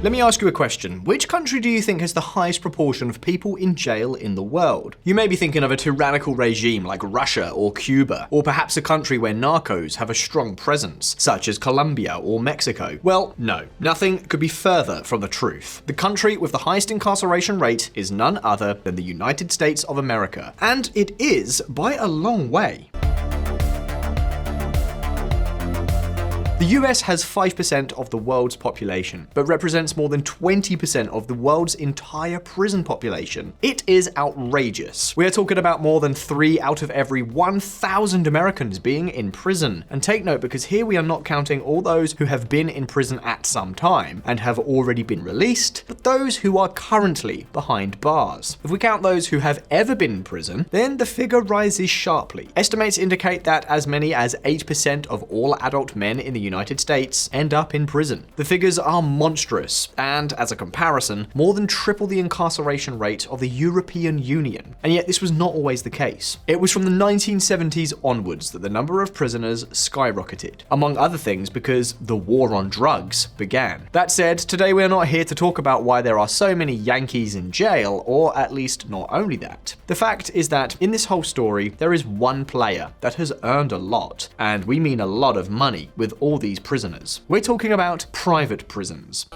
Let me ask you a question. Which country do you think has the highest proportion of people in jail in the world? You may be thinking of a tyrannical regime like Russia or Cuba, or perhaps a country where narcos have a strong presence, such as Colombia or Mexico. Well, no, nothing could be further from the truth. The country with the highest incarceration rate is none other than the United States of America, and it is by a long way. The US has 5% of the world's population, but represents more than 20% of the world's entire prison population. It is outrageous. We are talking about more than 3 out of every 1,000 Americans being in prison. And take note, because here we are not counting all those who have been in prison at some time and have already been released, but those who are currently behind bars. If we count those who have ever been in prison, then the figure rises sharply. Estimates indicate that as many as 8% of all adult men in the United States end up in prison. The figures are monstrous, and as a comparison, more than triple the incarceration rate of the European Union. And yet this was not always the case. It was from the 1970s onwards that the number of prisoners skyrocketed, among other things because the war on drugs began. That said, today we are not here to talk about why there are so many Yankees in jail, or at least not only that. The fact is that in this whole story, there is one player that has earned a lot, and we mean a lot of money, with all these prisoners. We're talking about private prisons.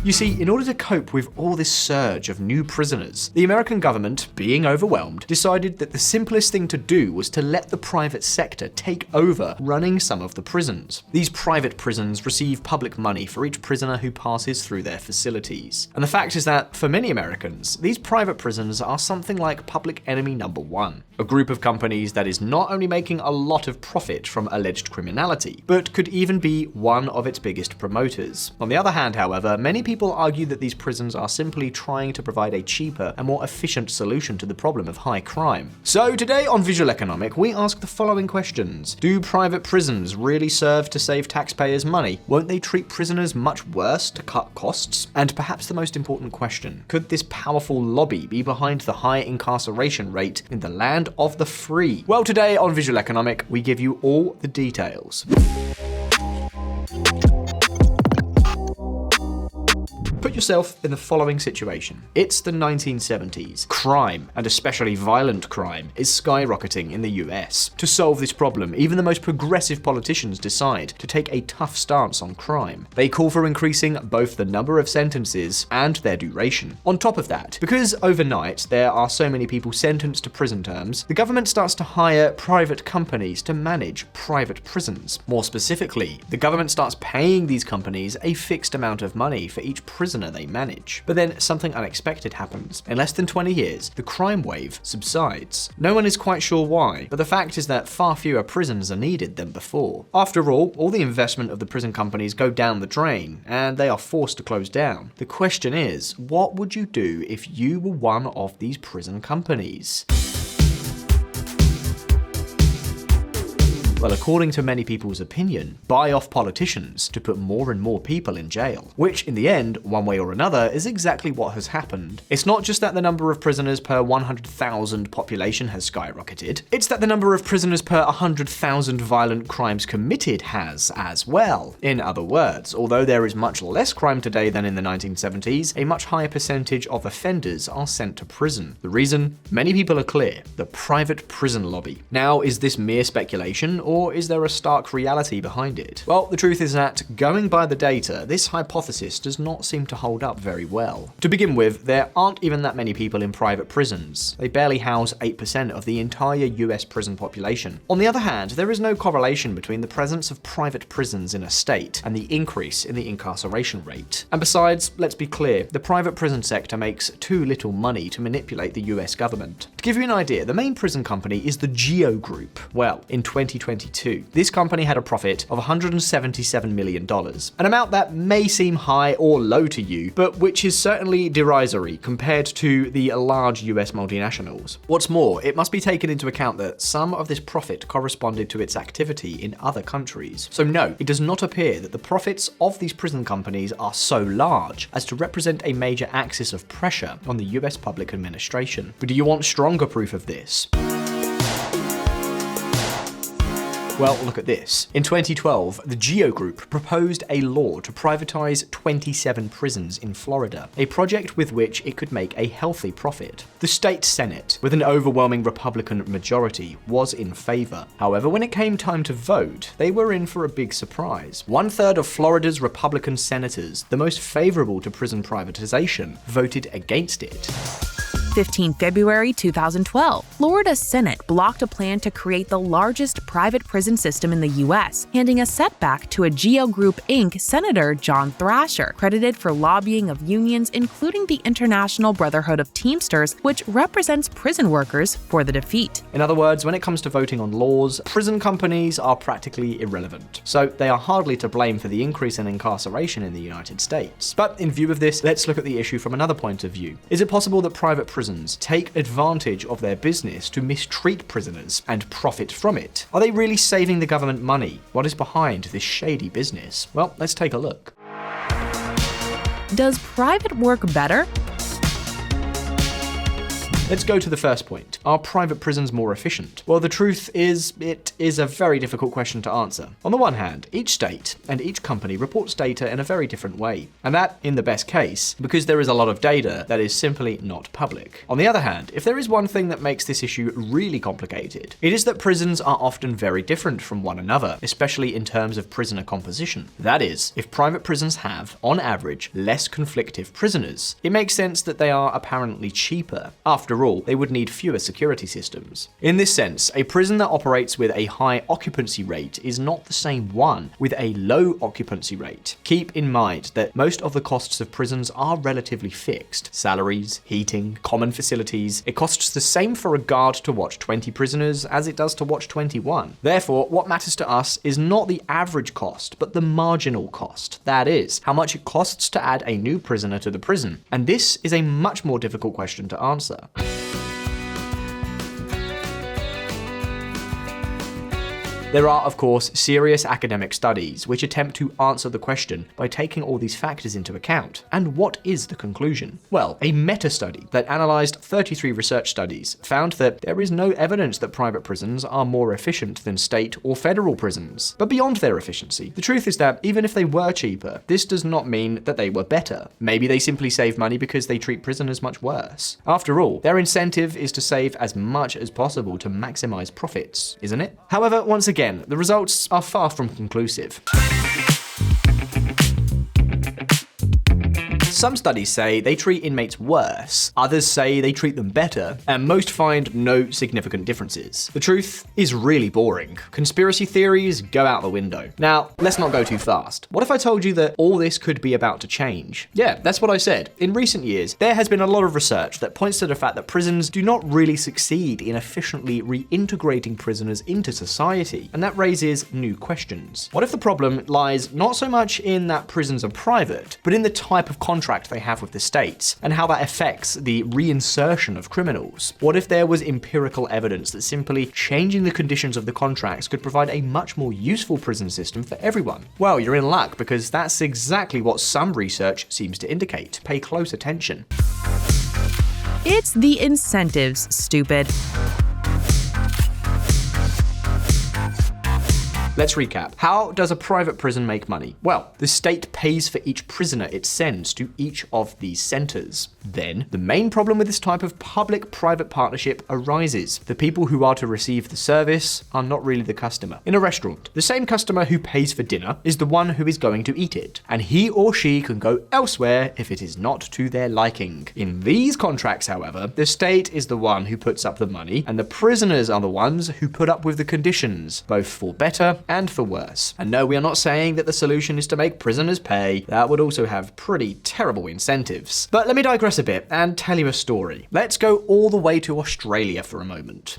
You see, in order to cope with all this surge of new prisoners, the American government, being overwhelmed, decided that the simplest thing to do was to let the private sector take over running some of the prisons. These private prisons receive public money for each prisoner who passes through their facilities. And the fact is that, for many Americans, these private prisons are something like public enemy number one, a group of companies that is not only making a lot of profit from alleged criminality, but could even be one of its biggest promoters. On the other hand, however, many people argue that these prisons are simply trying to provide a cheaper and more efficient solution to the problem of high crime. So today on Visualeconomik, we ask the following questions. Do private prisons really serve to save taxpayers money? Won't they treat prisoners much worse to cut costs? And perhaps the most important question, could this powerful lobby be behind the high incarceration rate in the land of the free? Well, today on Visualeconomik, we give you all the details. Put yourself in the following situation. It's the 1970s. Crime, and especially violent crime, is skyrocketing in the US. To solve this problem, even the most progressive politicians decide to take a tough stance on crime. They call for increasing both the number of sentences and their duration. On top of that, because overnight there are so many people sentenced to prison terms, the government starts to hire private companies to manage private prisons. More specifically, the government starts paying these companies a fixed amount of money for each prisoner they manage. But then something unexpected happens. In less than 20 years, the crime wave subsides. No one is quite sure why, but the fact is that far fewer prisons are needed than before. After all the investment of the prison companies go down the drain, and they are forced to close down. The question is, what would you do if you were one of these prison companies? Well, according to many people's opinion, buy off politicians to put more and more people in jail. Which, in the end, one way or another, is exactly what has happened. It's not just that the number of prisoners per 100,000 population has skyrocketed, it's that the number of prisoners per 100,000 violent crimes committed has as well. In other words, although there is much less crime today than in the 1970s, a much higher percentage of offenders are sent to prison. The reason? Many people are clear: the private prison lobby. Now, is this mere speculation, or is there a stark reality behind it? Well, the truth is that, going by the data, this hypothesis does not seem to hold up very well. To begin with, there aren't even that many people in private prisons. They barely house 8% of the entire US prison population. On the other hand, there is no correlation between the presence of private prisons in a state and the increase in the incarceration rate. And besides, let's be clear, the private prison sector makes too little money to manipulate the US government. To give you an idea, the main prison company is the Geo Group. Well, in 2022, this company had a profit of $177 million, an amount that may seem high or low to you, but which is certainly derisory compared to the large US multinationals. What's more, it must be taken into account that some of this profit corresponded to its activity in other countries. So no, it does not appear that the profits of these prison companies are so large as to represent a major axis of pressure on the US public administration. But do you want stronger proof of this? Well, look at this. In 2012, the Geo Group proposed a law to privatize 27 prisons in Florida, a project with which it could make a healthy profit. The state Senate, with an overwhelming Republican majority, was in favor. However, when it came time to vote, they were in for a big surprise. 1/3 of Florida's Republican senators, the most favorable to prison privatization, voted against it. 15 February 2012, Florida Senate blocked a plan to create the largest private prison system in the U.S., handing a setback to a Geo Group Inc. Senator John Thrasher, credited for lobbying of unions including the International Brotherhood of Teamsters, which represents prison workers, for the defeat. In other words, when it comes to voting on laws, prison companies are practically irrelevant, so they are hardly to blame for the increase in incarceration in the United States. But in view of this, let's look at the issue from another point of view. Is it possible that private prisons take advantage of their business to mistreat prisoners and profit from it? Are they really saving the government money? What is behind this shady business? Well, let's take a look. Does private work better? Let's go to the first point. Are private prisons more efficient? Well, the truth is, it is a very difficult question to answer. On the one hand, each state and each company reports data in a very different way, and that, in the best case, because there is a lot of data that is simply not public. On the other hand, if there is one thing that makes this issue really complicated, it is that prisons are often very different from one another, especially in terms of prisoner composition. That is, if private prisons have, on average, less conflictive prisoners, it makes sense that they are apparently cheaper. After all, they would need fewer security systems. In this sense, a prison that operates with a high occupancy rate is not the same one with a low occupancy rate. Keep in mind that most of the costs of prisons are relatively fixed. Salaries, heating, common facilities. It costs the same for a guard to watch 20 prisoners as it does to watch 21. Therefore, what matters to us is not the average cost, but the marginal cost. That is, how much it costs to add a new prisoner to the prison. And this is a much more difficult question to answer. There are, of course, serious academic studies which attempt to answer the question by taking all these factors into account. And what is the conclusion? Well, a meta-study that analysed 33 research studies found that there is no evidence that private prisons are more efficient than state or federal prisons. But beyond their efficiency, the truth is that even if they were cheaper, this does not mean that they were better. Maybe they simply save money because they treat prisoners much worse. After all, their incentive is to save as much as possible to maximise profits, isn't it? However, once again, the results are far from conclusive. Some studies say they treat inmates worse, others say they treat them better, and most find no significant differences. The truth is really boring. Conspiracy theories go out the window. Now, let's not go too fast. What if I told you that all this could be about to change? Yeah, that's what I said. In recent years, there has been a lot of research that points to the fact that prisons do not really succeed in efficiently reintegrating prisoners into society, and that raises new questions. What if the problem lies not so much in that prisons are private, but in the type of contract they have with the states, and how that affects the reinsertion of criminals? What if there was empirical evidence that simply changing the conditions of the contracts could provide a much more useful prison system for everyone? Well, you're in luck, because that's exactly what some research seems to indicate. Pay close attention. It's the incentives, stupid. Let's recap. How does a private prison make money? Well, the state pays for each prisoner it sends to each of these centers. Then, the main problem with this type of public-private partnership arises. The people who are to receive the service are not really the customer. In a restaurant, the same customer who pays for dinner is the one who is going to eat it, and he or she can go elsewhere if it is not to their liking. In these contracts, however, the state is the one who puts up the money, and the prisoners are the ones who put up with the conditions, both for better and for worse. And no, we are not saying that the solution is to make prisoners pay. That would also have pretty terrible incentives. But let me digress a bit and tell you a story. Let's go all the way to Australia for a moment.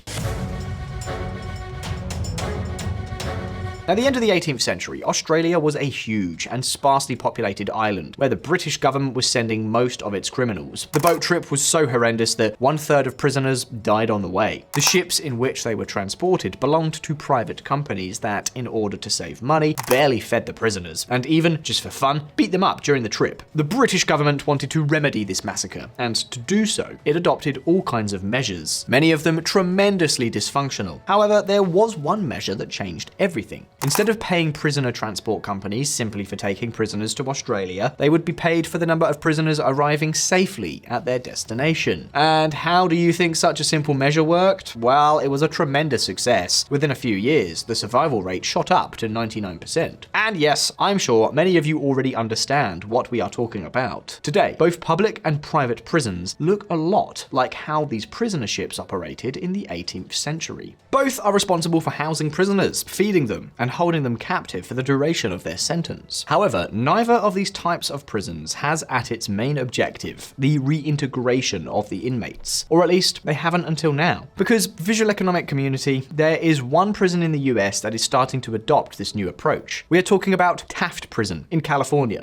At the end of the 18th century, Australia was a huge and sparsely populated island where the British government was sending most of its criminals. The boat trip was so horrendous that 1/3 of prisoners died on the way. The ships in which they were transported belonged to private companies that, in order to save money, barely fed the prisoners, and even, just for fun, beat them up during the trip. The British government wanted to remedy this massacre, and to do so, it adopted all kinds of measures, many of them tremendously dysfunctional. However, there was one measure that changed everything. Instead of paying prisoner transport companies simply for taking prisoners to Australia, they would be paid for the number of prisoners arriving safely at their destination. And how do you think such a simple measure worked? Well, it was a tremendous success. Within a few years, the survival rate shot up to 99%. And yes, I'm sure many of you already understand what we are talking about. Today, both public and private prisons look a lot like how these prisoner ships operated in the 18th century. Both are responsible for housing prisoners, feeding them, and holding them captive for the duration of their sentence. However, neither of these types of prisons has at its main objective the reintegration of the inmates, or at least they haven't until now. Because Visualeconomik community, there is one prison in the US that is starting to adopt this new approach. We are talking about Taft Prison in California.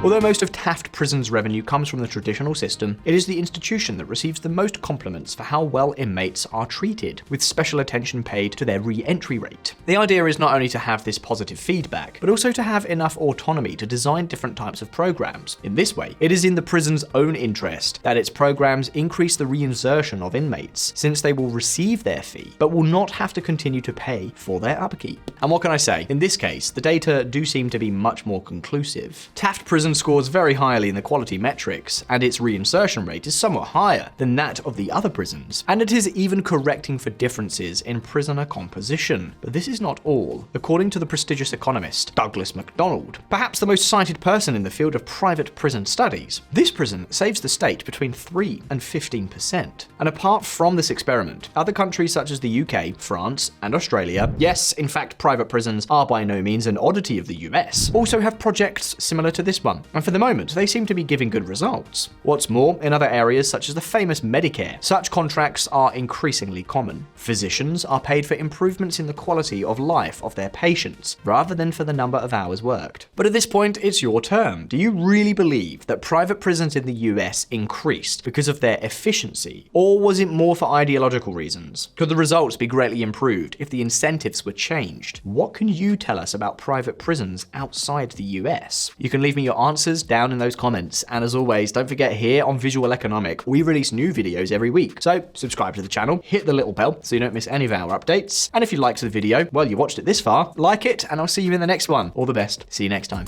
Although most of Taft Prison's revenue comes from the traditional system, it is the institution that receives the most compliments for how well inmates are treated, with special attention paid to their re-entry rate. The idea is not only to have this positive feedback, but also to have enough autonomy to design different types of programs. In this way, it is in the prison's own interest that its programs increase the reinsertion of inmates, since they will receive their fee, but will not have to continue to pay for their upkeep. And what can I say? In this case, the data do seem to be much more conclusive. Taft Prison scores very highly in the quality metrics, and its reinsertion rate is somewhat higher than that of the other prisons, and it is even correcting for differences in prisoner composition. But this is not all. According to the prestigious economist Douglas MacDonald, perhaps the most cited person in the field of private prison studies, this prison saves the state between 3 and 15%. And apart from this experiment, other countries such as the UK, France, and Australia, yes, in fact, private prisons are by no means an oddity of the US, also have projects similar to this one. And for the moment, they seem to be giving good results. What's more, in other areas such as the famous Medicare, such contracts are increasingly common. Physicians are paid for improvements in the quality of life of their patients, rather than for the number of hours worked. But at this point, it's your turn. Do you really believe that private prisons in the US increased because of their efficiency? Or was it more for ideological reasons? Could the results be greatly improved if the incentives were changed? What can you tell us about private prisons outside the US? You can leave me your answers down in those comments, and as always, don't forget, here on Visualeconomik, we release new videos every week, so subscribe to the channel, hit the little bell so you don't miss any of our updates, and if you liked the video, well, you watched it this far, like it, and I'll see you in the next one. All the best. See you next time.